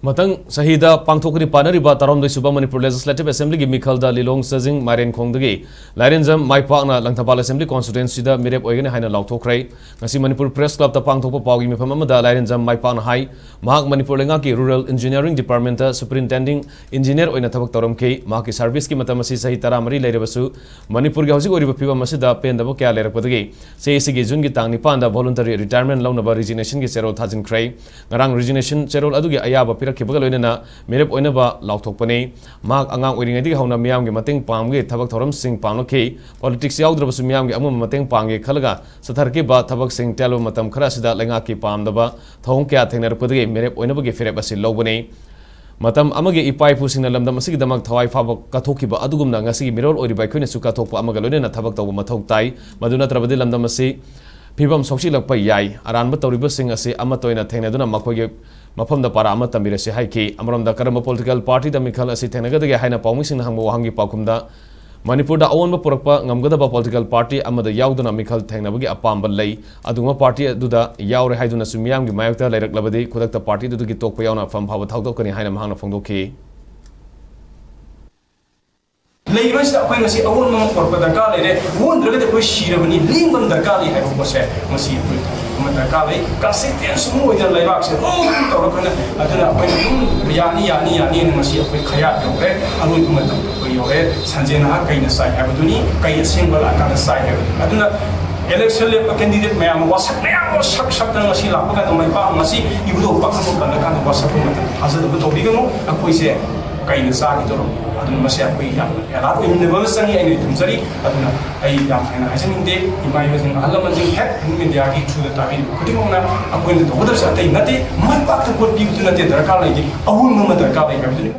Matang Sahida Pangthokri Panariba Tarom the Suba Manipur Legislative Assembly Imphal da Lilong Sazing Mairen Khongdagi Lairenjam Maipak na Langthabal Assembly Constituency da Mirep Oiragani Haina Laothokhre ngasi Manipur Press Club ta Pangthokpa Pawgi mifam amada Lairenjam Maipak na hai mahak Manipur lenga ki Rural Engineering Department ta Superintending Engineer oina thabak torom ke mahak service ki matam asi sahi taramari leirebasu Manipur ge hausi oriba piba masida pendabo kya lerakpadagi CAC gi jun gi tangni panda voluntary retirement launaba resignation gi zero thajin krai ngarang resignation zero adugi ayaba Kibagal Oina, Mirep Oinaba, Laothokhre, Mark Angang Oiragani Hauna Miam Mating Pamge, Tabak Toram Singh Panoke, Politics Yaudras Miam Amu Mating Pange, Kalaga, Satarkiba, Tabak Singh Telo Matam Krasida, Langaki Pamdaba, Tonka Tener Pudi, Mirep Oinabagi Ferabasi Lobone. Matam Amagi Ipai Pusing Lam Damasik Damak Tawai Faba Katokiba Adugum Nangasi Mirol or Ibakun Sukatopa Amagalona Tabak Matok Tai, Maduna Travadilam Damasi, Pibam Soksi Lakpa Yai, Aran Batoriba Sing as Amatoina Tenaduna Makoye. Mapam da para amat tambire se haiki amram da karama political party da mikhal asi thenaga da haina pawmising hangbo hangi pakum da Manipur da awan ba purakpa ngamgada ba political party amada yauduna mikhal thengnabagi apamba lei adunga party aduda yaure haiduna sumyam gi mayakta lairak khudakta party du gi tokpa yauna fam phaba thawdok kani haina mahangna phongdokhi Labour's that when I say a woman for the Kali, one look at the question of Lincoln the Kali, I was said, must see the Kali, Cassidy and Sumo in the Labour said, oh, I don't know when Yani, must see a quick kayak, your head, I will come for your head, Sanjana Haka in the side, Abaduni, Kaya single at the side. I do not election candidate man was Shaktan Masila, look at my palm, must see you do Pakan and the kind of was as a Tobigano, a quiz. Kain sa ito adun masya ko yang elaro universal ni ini tumsari aduna ai yang haina hasin inte imai masing alam masing hat media ki chu ta bi kuting na ako ni to hodar sa tai nate Maipak to put people to nate darkar lagi awun mama darkar lagi